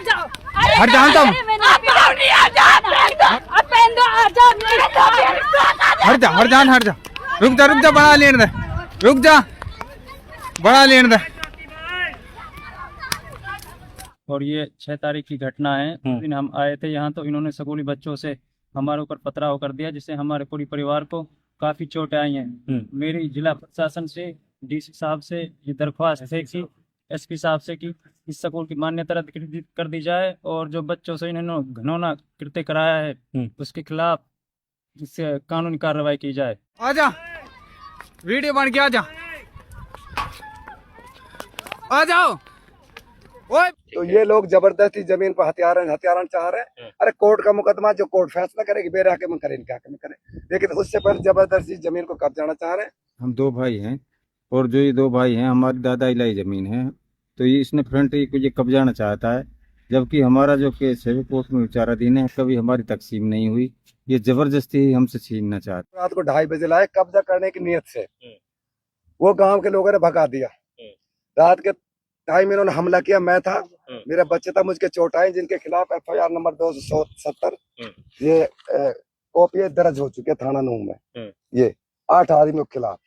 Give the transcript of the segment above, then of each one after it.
हट जाओ तुम, हट जा, हट जा, हट जा, रुक जा, रुक जा, बड़ा लेने दे, रुक जा, बड़ा लेने दे। और ये 6 तारीख की घटना है। उस दिन हम आए थे यहाँ, तो इन्होंने स्कूली बच्चों से हमारे ऊपर पथराव कर दिया, जिससे हमारे पूरी परिवार को काफी चोटें आई हैं। मेरी जिला प्रशासन से, डीसी साहब से ये दरख्वास्त है कि एसपी साहब से कि इस स्कूल की मान्यता रद्द कर दी जाए, और जो बच्चों से इन्होंने घिनौना कृत्य कराया है उसके खिलाफ इससे कानूनी कार्रवाई की जाए। आजा, वीडियो बन के आजा, आ जाओ। ओए तो ये लोग जबरदस्ती जमीन पर हथियारण चाह रहे हैं। अरे कोर्ट का मुकदमा, जो कोर्ट फैसला करेगी बेरे हक में करे, इनके हक में करे, लेकिन उससे पहले जबरदस्ती जमीन को कब्जाना चाह रहे हैं। हम 2 भाई हैं, और जो ये 2 भाई हैं हमारी दादा इलाई जमीन है, तो ये इसने फ्रंट को ये कब्जाना चाहता है, जबकि हमारा जो केस है वो कोर्ट में विचाराधीन है, कभी हमारी तकसीम नहीं हुई, ये जबरदस्ती हमसे छीनना चाहता। रात को 2:30 बजे लाए कब्जा करने की नीयत से, वो गांव के लोगों ने भगा दिया। रात के टाइम इन्होंने हमला किया, मैं था, मेरे बच्चे था, मुझके चोट आई, जिनके खिलाफ FIR नंबर 270 ये कॉपी दर्ज हो चुके थाना नूह में, ये 8 आदमियों के खिलाफ।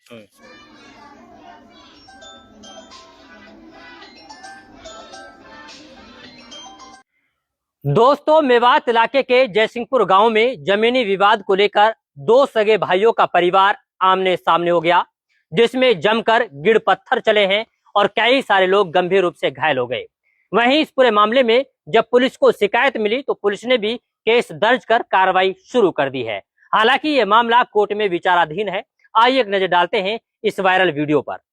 दोस्तों, मेवात इलाके के जयसिंहपुर गांव में जमीनी विवाद को लेकर 2 सगे भाइयों का परिवार आमने सामने हो गया, जिसमें जमकर गिड़ पत्थर चले हैं और कई सारे लोग गंभीर रूप से घायल हो गए। वहीं इस पूरे मामले में जब पुलिस को शिकायत मिली तो पुलिस ने भी केस दर्ज कर कार्रवाई शुरू कर दी है। हालांकि ये मामला कोर्ट में विचाराधीन है। आइए एक नजर डालते हैं इस वायरल वीडियो पर।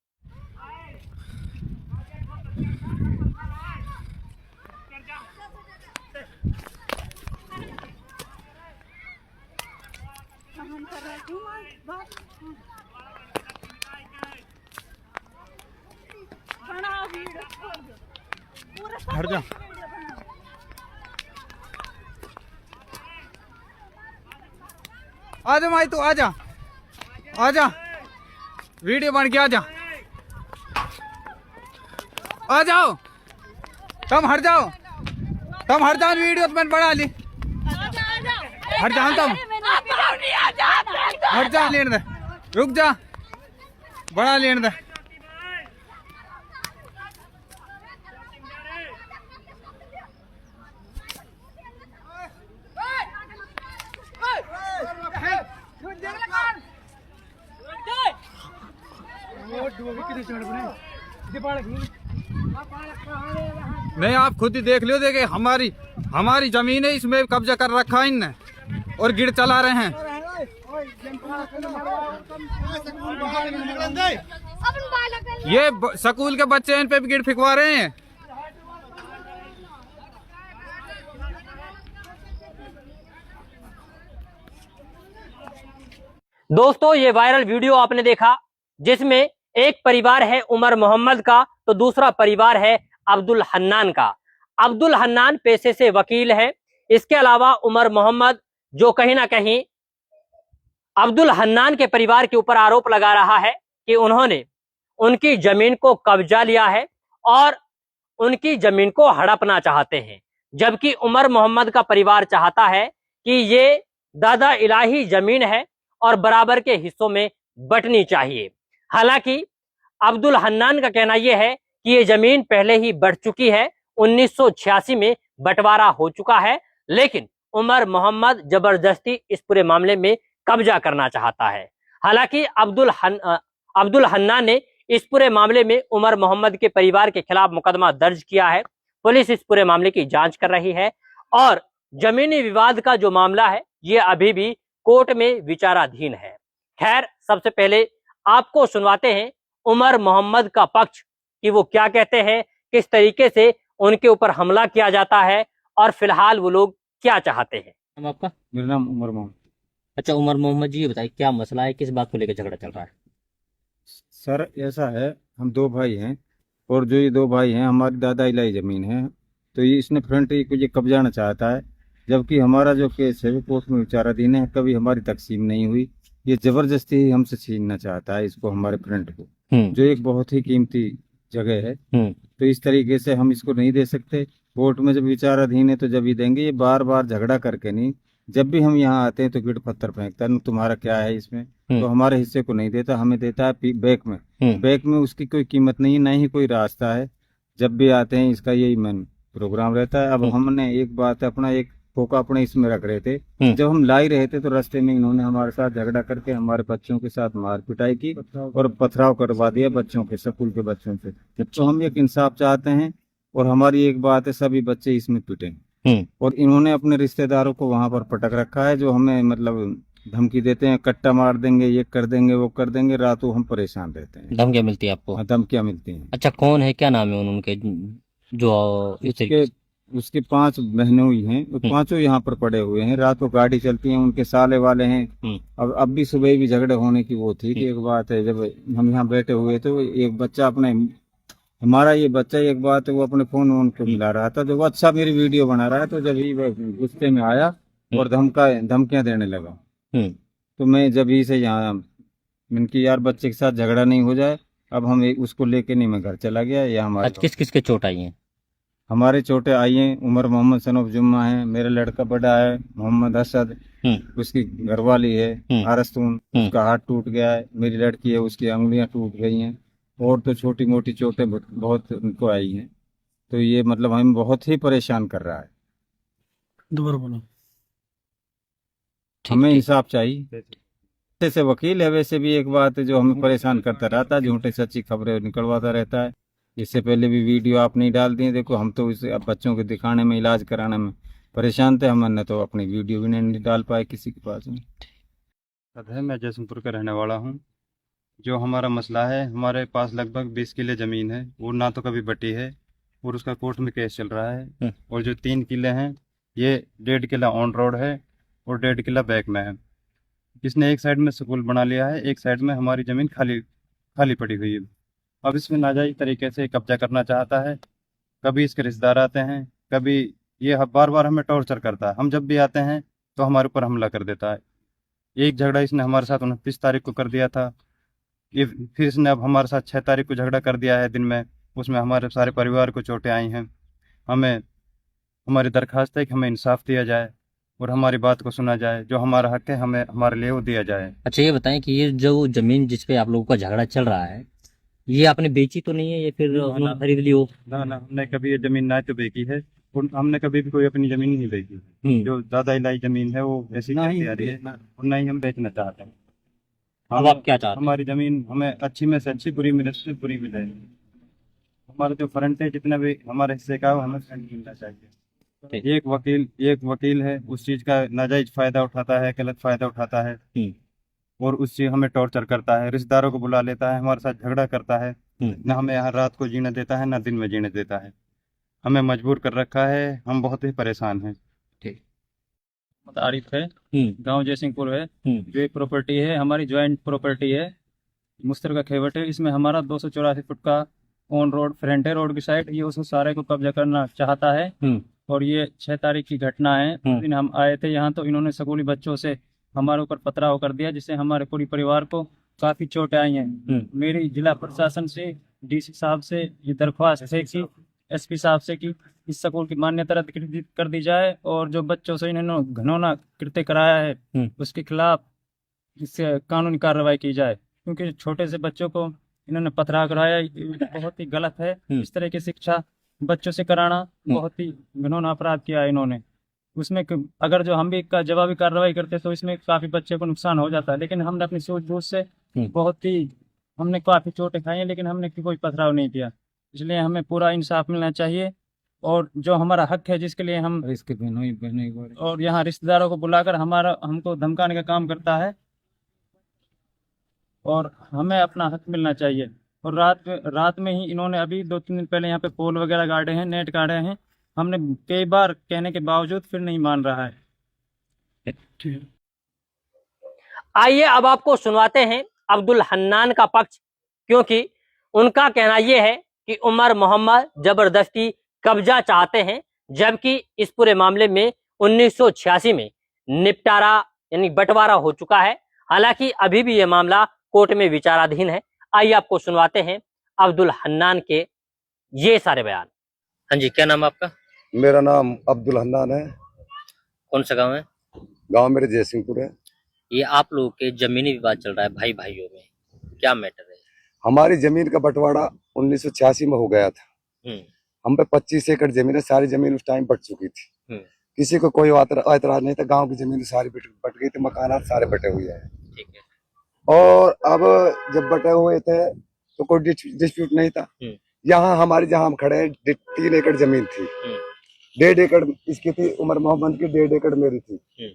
हट जा, आजा भाई, तू आजा, आजा, वीडियो बन के आजा, आ जाओ, तुम हट जाओ, तुम हट जाओ, वीडियो तो मैंने बना ली, हट जाओ तुम, हट जा, लेने दे, रुक जा, बड़ा लेने दे। नहीं, आप खुद ही देख लो, देखे हमारी जमीन है, इसमें कब्जा कर रखा है इनने, और गिड़ चला रहे हैं। ये स्कूल के बच्चे इन पे भी गिड़ फेंकवा रहे हैं। दोस्तों, ये वायरल वीडियो आपने देखा, जिसमें एक परिवार है उमर मोहम्मद का, तो दूसरा परिवार है अब्दुल हन्नान का। अब्दुल हन्नान पेशे से वकील है। इसके अलावा उमर मोहम्मद, जो कहीं ना कहीं अब्दुल हन्नान के परिवार के ऊपर आरोप लगा रहा है कि उन्होंने उनकी जमीन को कब्जा लिया है और उनकी जमीन को हड़पना चाहते हैं, जबकि उमर मोहम्मद का परिवार चाहता है कि ये दादा इलाही जमीन है और बराबर के हिस्सों में बंटनी चाहिए। हालांकि अब्दुल हन्नान का कहना यह है कि ये जमीन पहले ही बढ़ चुकी है, 1986 में बंटवारा हो चुका है, लेकिन उमर मोहम्मद जबरदस्ती इस पूरे मामले में कब्जा करना चाहता है। हालांकि अब्दुल हन्नान ने इस पूरे मामले में उमर मोहम्मद के परिवार के खिलाफ मुकदमा दर्ज किया है। पुलिस इस पूरे मामले की जांच कर रही है और जमीनी विवाद का जो मामला है ये अभी भी कोर्ट में विचाराधीन है। खैर, सबसे पहले आपको सुनवाते हैं उमर मोहम्मद का पक्ष कि वो क्या कहते हैं, किस तरीके से उनके ऊपर हमला किया जाता है और फिलहाल वो लोग क्या चाहते हैं। नाम आपका? मेरा नाम उमर मोहम्मद। अच्छा, उमर मोहम्मद जी, ये बताइए क्या मसला है, किस बात को लेकर झगड़ा चल रहा है? सर, ऐसा है, हम 2 भाई हैं, और जो ये 2 भाई हैं हमारी दादा इलाई जमीन है, तो ये इसने फ्रंट को ये कब्जाना चाहता है, जबकि हमारा जो केस है वो कोर्ट में विचाराधीन है, कभी हमारी तकसीम नहीं हुई, ये जबरदस्ती हमसे छीनना चाहता है इसको, हमारे फ्रंट को, जो एक बहुत ही कीमती जगह है। तो इस तरीके से हम इसको नहीं दे सकते, कोर्ट में जब विचाराधीन है तो जब ही देंगे। ये बार बार झगड़ा करके नहीं, जब भी हम यहाँ आते हैं तो गिट पत्थर फेंकता है, तुम्हारा क्या है इसमें, तो हमारे हिस्से को नहीं देता, हमें देता है बैक में। बैक में उसकी कोई कीमत नहीं है, ना ही कोई रास्ता है। जब भी आते हैं इसका यही मेन प्रोग्राम रहता है। अब हमने एक बात अपना एक फोका अपने इसमें रख रहे थे, जब हम ला ही रहे थे तो रास्ते में इन्होंने हमारे साथ झगड़ा करके हमारे बच्चों के साथ मार पिटाई की और पथराव करवा दिया बच्चों के, स्कूल के बच्चों से। तो हम एक इंसाफ चाहते हैं और हमारी एक बात है, सभी बच्चे इसमें पिटे। और इन्होंने अपने रिश्तेदारों को वहां पर पटक रखा है, जो हमें मतलब धमकी देते हैं, कट्टा मार देंगे, ये कर देंगे, वो कर देंगे। रातों हम परेशान रहते हैं। धमकियां मिलती है आपको? हाँ, धमकियां मिलती हैं। अच्छा, कौन है, क्या नाम है उनके जो इस तरीके से? उसके 5 बहनें हुई हैं, वो पांचों यहाँ पर पड़े हुए हैं। रात को गाड़ी चलती है, उनके साले वाले हैं। अब भी सुबह भी झगड़े होने की वो थी कि एक बात है, जब हम यहाँ बैठे हुए तो एक बच्चा अपने, हमारा ये बच्चा एक बात है, वो अपने फोन वोन को मिला रहा था, जो वो अच्छा मेरी वीडियो बना रहा है, तो जब ही गुस्से में आया और धमकियां देने लगा। तो मैं जब ही से यहाँ मैंने कि यार बच्चे के साथ झगड़ा नहीं हो जाए, अब हम उसको लेके नहीं, मैं घर चला गया। या हमारे आज किस किस के चोट आई है? हमारे चोटें आई हैं, उमर मोहम्मद सनोफ जुम्मा है, मेरा लड़का बड़ा है मोहम्मद असद, उसकी घरवाली है आरस्तून, उसका हाथ टूट गया है। मेरी लड़की है, उसकी अंगुलियां टूट गई हैं। और तो छोटी मोटी चोटें बहुत उनको आई हैं। तो ये मतलब हमें बहुत ही परेशान कर रहा है। दोबारा बोलो। हमें इंसाफ चाहिए। जैसे वकील है वैसे भी एक बात है जो हमें परेशान करता रहता है, झूठे सच्ची खबरें निकलवाता रहता है। इससे पहले भी वीडियो आपने डाल दी। देखो हम तो इसे बच्चों के दिखाने में, इलाज कराने में परेशान थे। हमने तो अपनी वीडियो भी नहीं डाल पाए किसी के पास में। मैं जयसिंहपुर का रहने वाला हूँ। जो हमारा मसला है, हमारे पास लगभग 20 किले ज़मीन है, वो ना तो कभी बटी है और उसका कोर्ट में केस चल रहा है। और जो 3 किले हैं, ये 1.5 किला ऑन रोड है और 1.5 किला बैक में है। इसने एक साइड में स्कूल बना लिया है, एक साइड में हमारी ज़मीन खाली पड़ी हुई है। अब इसमें नाजायज तरीके से कब्जा करना चाहता है। कभी इसके रिश्तेदार आते हैं, कभी ये बार बार हमें टॉर्चर करता है। हम जब भी आते हैं तो हमारे ऊपर हमला कर देता है। एक झगड़ा इसने हमारे साथ 29 तारीख को कर दिया था। ये फिर इसने अब हमारे साथ 6 तारीख को झगड़ा कर दिया है दिन में। उसमें हमारे सारे परिवार को चोटें आई हैं। हमारी दरख्वास्त है कि हमें इंसाफ दिया जाए और हमारी बात को सुना जाए। जो हमारा हक है हमें हमारे लिए वो दिया जाए। अच्छा, ये बताएं कि ये जो जमीन जिस पे आप लोगों का झगड़ा चल रहा है, ये आपने बेची तो नहीं है, ये फिर उन्होंने खरीद ली हो? ना, हमने कभी ये जमीन ना तो बेची है और हमने कभी भी कोई अपनी जमीन नहीं बेची। जो दादा इलाई जमीन है वो ऐसी नहीं आ रही है और ना ही हम बेचना चाहते हैं। अब आप क्या चाहते हैं? हमारी जमीन हमें अच्छी में से अच्छी, बुरी में से बुरी मिले। हमारा जो फ्रंट है, जितना भी हमारे हिस्से का, हमें फ्रंट मिलना चाहिए। एक वकील है, उस चीज का नाजायज फायदा उठाता है, गलत फायदा उठाता है और उससे हमें टॉर्चर करता है। रिश्तेदारों को बुला लेता है, हमारे साथ झगड़ा करता है। ना हमें यहाँ रात को जीने देता है, ना दिन में जीने देता है। हमें मजबूर कर रखा है। हम बहुत ही परेशान हैं। आरिफ है, गांव जयसिंहपुर है। जो एक प्रॉपर्टी है हमारी ज्वाइंट प्रॉपर्टी है, मुश्तरका खेवट है। इसमें हमारा 284 फुट का ऑन रोड फ्रंट है, रोड की साइड। ये उसको सारे को कब्जा करना चाहता है। और ये 6 तारीख की घटना है। उस दिन हम आए थे यहाँ, तो इन्होंने स्कूली बच्चों से हमारे ऊपर पथराव कर दिया, जिससे हमारे पूरी परिवार को काफी चोटें आई हैं। मेरी जिला प्रशासन से, डीसी साहब से ये दरख्वास्त है कि एसपी साहब से कि इस स्कूल की मान्यता रद्द कर दी जाए और जो बच्चों से इन्होंने घिनौना कृत्य कराया है उसके खिलाफ इससे कानूनी कार्रवाई की जाए। क्योंकि छोटे से बच्चों को इन्होंने पथराव कराया, बहुत ही गलत है। इस तरह की शिक्षा बच्चों से कराना बहुत ही घिनौना अपराध किया है इन्होंने। उसमें अगर जो हम भी जवाबी कार्रवाई करते तो इसमें काफी बच्चे को नुकसान हो जाता है। लेकिन हमने अपनी सूझबूझ से हमने काफी चोटें खाई हैं, लेकिन हमने कोई पथराव नहीं किया। इसलिए हमें पूरा इंसाफ मिलना चाहिए और जो हमारा हक है, जिसके लिए हम इसके बहनों और यहाँ रिश्तेदारों को बुलाकर हमको धमकाने का काम करता है और हमें अपना हक मिलना चाहिए। और रात में ही इन्होंने अभी 2-3 दिन पहले यहाँ पे पोल वगैरह गाड़े हैं, नेट गाड़े हैं। हमने कई बार कहने के बावजूद फिर नहीं मान रहा है। आइए अब आपको सुनवाते हैं अब्दुल हन्नान का पक्ष, क्योंकि उनका कहना यह है कि उमर मोहम्मद जबरदस्ती कब्जा चाहते हैं, जबकि इस पूरे मामले में 1986 में निपटारा यानी बंटवारा हो चुका है। हालांकि अभी भी यह मामला कोर्ट में विचाराधीन है। आइए आपको सुनवाते हैं अब्दुल हन्नान के ये सारे बयान। हाँ जी, क्या नाम है आपका? मेरा नाम अब्दुल हन्नान है। कौन सा गांव है? गांव मेरे जयसिंहपुर है। ये आप लोगों के जमीनी विवाद चल रहा है भाई भाइयों में, क्या मैटर है? हमारी जमीन का बंटवारा 1986 में हो गया था। हम पे 25 एकड़ जमीन है, सारी जमीन उस टाइम बट चुकी थी। किसी को कोई ऐतराज नहीं था। गांव की जमीन सारी बट गई थी, मकानात सारे बटे हुए हैं। ठीक है। और अब जब बटे हुए थे तो कोई डिस्प्यूट नहीं था। यहाँ हमारी जहाँ हम खड़े हैं 3 एकड़ जमीन थी, 1.5 एकड़ इसकी थी, उमर मोहम्मद की 1.5 एकड़ मेरी थी।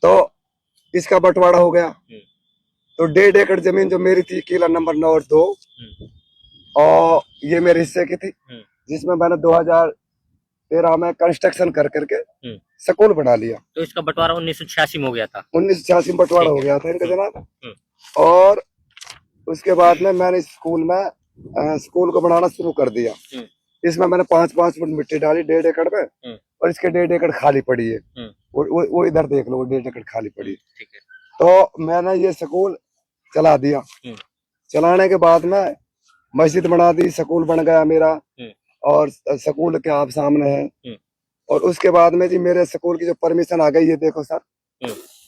तो इसका बंटवारा हो गया तो 1.5 एकड़ जमीन जो मेरी थी किला नंबर 9 और 2 और ये मेरे हिस्से की थी, जिसमें मैंने 2013 में कंस्ट्रक्शन कर करके स्कूल बना लिया। तो इसका बंटवारा 1986 में हो गया था। 1986 में बंटवारा हो गया था इनका जनाब। और उसके बाद में मैंने इस स्कूल को बनाना शुरू कर दिया। इसमें मैंने 5-5 फुट मिट्टी डाली 1.5 एकड़ में, और इसके 1.5 एकड़ खाली पड़ी है। वो इधर देख लो, वो 1.5 एकड़ खाली पड़ी है। ठीक है। तो मैंने ये स्कूल चला दिया। चलाने के बाद में मस्जिद बना दी, स्कूल बन गया मेरा, और स्कूल के आप सामने है। और उसके बाद में जी मेरे स्कूल की जो परमिशन आ गई है, देखो सर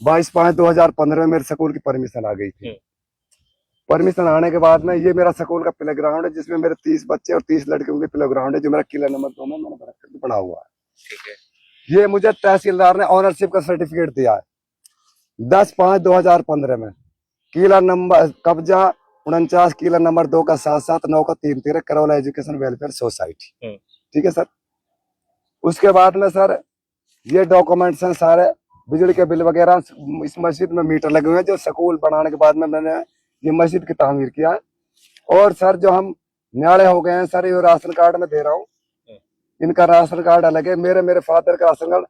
22/5/2015 में मेरे स्कूल की परमिशन आ गई थी। परमिशन आने के बाद में ये मेरा स्कूल का प्ले ग्राउंड है, जिसमें मेरे 30 बच्चे और 30 लड़कियों के प्ले ग्राउंड है, जो मेरा किला नंबर 2 में मैंने बना हुआ है। ठीक है। ये मुझे तहसीलदार ने ऑनरशिप का सर्टिफिकेट दिया है 10/5/2015 में। किला नंबर कब्जा 49 किला नंबर 2 का 7/7/9 का 3-13 करोला एजुकेशन वेलफेयर सोसाइटी। ठीक है सर। उसके बाद में सर ये डॉक्यूमेंट्स हैं सारे, बिजली के बिल वगैरह। इस मस्जिद में मीटर लगे हुए हैं, जो स्कूल बनाने के बाद में मैंने ये मस्जिद की तामीर किया है। और सर जो हम न्याणे हो गए हैं सर, ये राशन कार्ड में दे रहा हूँ, इनका राशन कार्ड अलग है। मेरे फादर का राशन कार्ड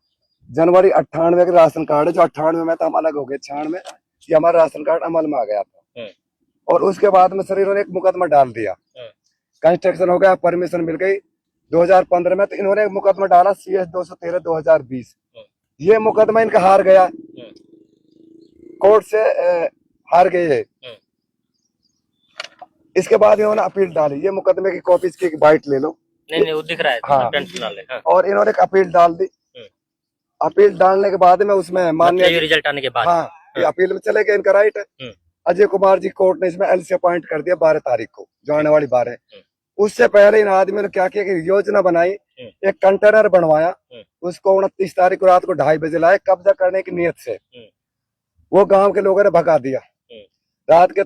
जनवरी 98 का राशन कार्ड है, जो 98 में था, हम अलग हो गए 96 में। ये हमारा राशन कार्ड अमल में आ गया था। और उसके बाद में सर इन्होंने एक मुकदमा डाल दिया, कंस्ट्रक्शन हो गया, परमिशन मिल गई 2015 में। तो इन्होंने एक मुकदमा डाला CS 213/2020। ये मुकदमा इनका हार गया, कोर्ट से हार गए। इसके बाद इन्होंने अपील डाली। ये मुकदमे की कॉपी की बाइट ले लो। नहीं वो दिख रहा है। हाँ। हाँ। और इन्होंने एक अपील डाल दी। अपील डालने के बाद में उसमें मान्य रिजल्ट आने के बाद। हाँ, ये अपील में चले गए, इनका राइट है। अजय कुमार जी कोर्ट ने इसमें LC अपॉइंट कर दिया 12 तारीख को, जो आने वाली 12। उससे पहले इन आदमियों ने क्या किया कि योजना बनाई, एक कंटेनर बनवाया, उसको 29 तारीख को रात को 2:30 बजे लाए कब्जा करने की नीयत से। वो गांव के लोगों ने भगा दिया। रात के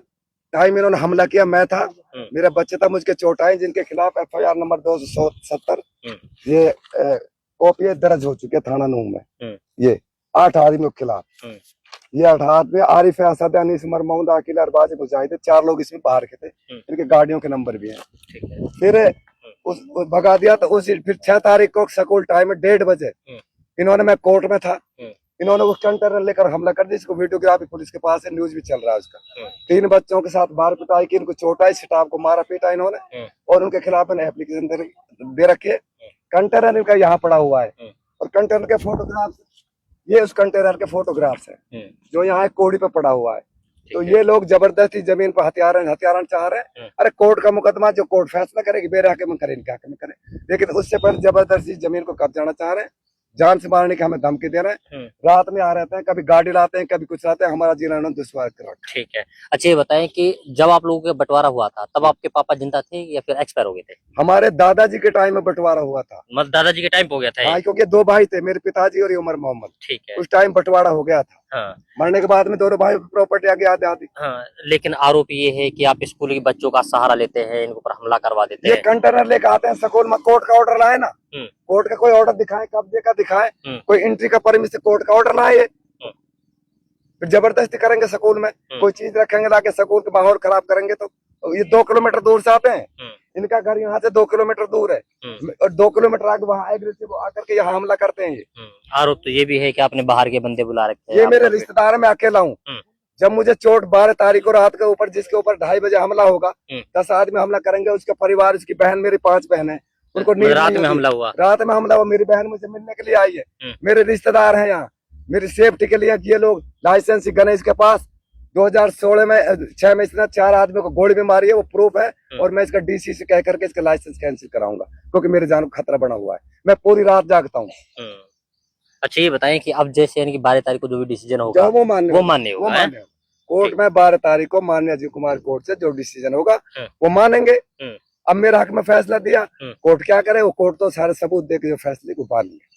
टाइम इन्होंने हमला किया। मैं था, मेरा बच्चे था, मुझके चोट आई, जिनके खिलाफ FIR नंबर 270 ये कॉपी दर्ज हो चुकी है थाना नूह में। ये 8 आदमियों के खिलाफ। ये 8 आदमी आरिफ असद, अनीस, उमर मोहम्मद, आकिल, अरबाज, मुजाहिद, 4 लोग इसमें बाहर के थे। इनके गाड़ियों के नंबर भी हैं। फिर उस भगा दिया। तो फिर 6 तारीख को स्कूल टाइम में 1:30 बजे इन्होंने, मैं कोर्ट में था, इन्होंने उस कंटेनर लेकर हमला कर दिया। इसको वीडियोग्राफी पुलिस के पास है, न्यूज भी चल रहा है उसका। 3 बच्चों के साथ मार पिटाई की, इनको चोट आई, स्टाफ को मारा पीटा इन्होंने, और उनके खिलाफ मैंने एप्लीकेशन दे रखी है। कंटेनर इनका यहाँ पड़ा हुआ है, और कंटेनर के फोटोग्राफ, ये उस कंटेनर के फोटोग्राफ्स हैं जो यहाँ कोड़ी पे पड़ा हुआ है। तो ये लोग जबरदस्ती जमीन पर हथियार चाह रहे हैं। अरे कोर्ट का मुकदमा, जो कोर्ट फैसला करेगी, बेरे हक में करे, इनके हक में करे, लेकिन उससे पहले जबरदस्ती जमीन को कब्जाना चाह रहे हैं, जान से मारने की हमें धमकी दे रहे हैं। रात में आ रहते हैं, कभी गाड़ी लाते हैं, कभी कुछ लाते हैं, हमारा जीना उन्होंने दुश्वार कर रखा। ठीक है। अच्छा ये बताएं कि जब आप लोगों का बंटवारा हुआ था तब आपके पापा जिंदा थे या फिर एक्सपायर हो गए थे? हमारे दादाजी के टाइम में बंटवारा हुआ था। मतलब दादाजी के टाइम पे हो गया था? हाँ, क्योंकि 2 भाई थे, मेरे पिताजी और उमर मोहम्मद। ठीक है। उस टाइम बंटवारा हो गया था। हाँ। मरने के बाद में दोनों भाई प्रॉपर्टी आगे आती। हाँ, लेकिन आरोप ये है कि आप स्कूल के बच्चों का सहारा लेते हैं, इनके ऊपर हमला करवा देते ये हैं। कंटेनर लेके आते हैं स्कूल में, कोर्ट का ऑर्डर लाए ना, कोर्ट का कोई ऑर्डर दिखाए, कब्जे का दिखाए, कोई एंट्री का परमिशन, कोर्ट का ऑर्डर लाए, फिर जबरदस्ती करेंगे स्कूल में, कोई चीज रखेंगे लाके स्कूल का माहौल खराब करेंगे। तो ये 2 किलोमीटर दूर से आते हैं, इनका घर यहाँ से 2 किलोमीटर दूर है, और 2 किलोमीटर आगे वहाँ एग्रेसिव आकर के यहाँ हमला करते हैं। ये आरोप तो ये भी है कि आपने बाहर के बंदे बुला रखे हैं। ये मेरे रिश्तेदार, मैं अकेला हूँ। जब मुझे चोट 12 तारीख को रात के ऊपर, जिसके ऊपर 2:30 बजे हमला होगा, 10 आदमी हमला करेंगे, उसका परिवार, उसकी बहन, मेरी 5 बहन है, उनको नींद रात नहीं में होती। हमला हुआ? रात में हमला हुआ। मेरी बहन मुझे मिलने के लिए आई है, मेरे रिश्तेदार हैं यहाँ, मेरी सेफ्टी के लिए ये लोग लाइसेंस गणेश के पास 2016 में 6 में इसने 4 आदमी को गोली भी मारी है, वो प्रूफ है। और मैं इसका डीसी से कह करके इसका लाइसेंस कैंसिल कराऊंगा, क्योंकि मेरे जान को खतरा बना हुआ है। मैं पूरी रात जागता हूँ। अच्छा ये बताएं कि अब जैसे यानी कि 12 तारीख को जो भी डिसीजन होगा जो वो मान्य होगा है? कोर्ट में 12 तारीख को माननीय अजीत कुमार कोर्ट से जो डिसीजन होगा वो मानेंगे। अब मेरे हक में फैसला दिया, कोर्ट क्या करे, वो कोर्ट तो सारे सबूत दे के जो फैसले को मान लिया।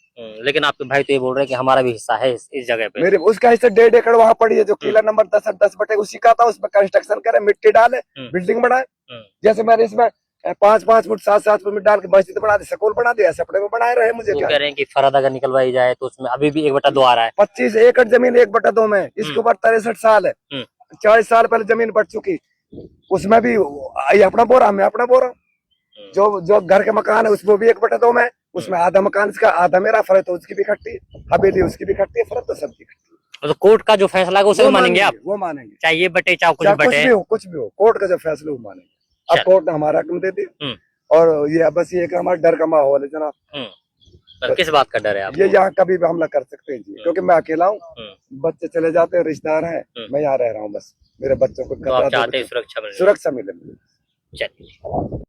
लेकिन आपके भाई तो ये बोल रहे हैं कि हमारा भी हिस्सा है इस जगह पे। मेरे उसका हिस्सा 1.5 एकड़ वहाँ पड़ी है, जो किला नंबर 10 बटे उसी का था। उसमें कंस्ट्रक्शन करे, मिट्टी डाले, बिल्डिंग बनाए। जैसे मैंने इसमें 5-5 फुट 7-7 फुट डाल के मस्जिद बना दी, स्कूल बना दिया, सपने में बनाए रहे। मुझे वो क्या कह रहे हैं कि फरद अगर निकलवाई जाए तो उसमें अभी भी 1/2 आ रहा है। 25 एकड़ जमीन 1/2 में, इसके ऊपर 63 साल है। 40 साल पहले जमीन बढ़ चुकी, उसमें भी ये अपना बोरा, मैं अपना बोरा। जो घर के मकान है उसमें भी 1/2 में, उसमें आधा मकान इसका, आधा मेरा। फर्क तो उसकी भी खट्टी, हवेली उसकी भी खट्टी है, फर्क तो सबकी खट्टी। तो कोर्ट का जो फैसला है उसे मानेंगे आप? वो मानेंगे, चाहे ये बटे चाहे कुछ चाहे बटे, कुछ भी हो, कोर्ट का जो फैसला वो मानेंगे। अब कोर्ट ने हमारा हक दे दिया, और ये बस ये हमारा डर का माहौल है जनाब। तो किस बात का डर है आपको? ये यहाँ कभी भी हमला कर सकते हैं जी, क्योंकि मैं अकेला हूँ, बच्चे चले जाते हैं, रिश्तेदार हैं, मैं यहाँ रह रहा हूँ। बस मेरे बच्चों को तो आप चाहते हैं सुरक्षा मिले? सुरक्षा मिले। चलिए।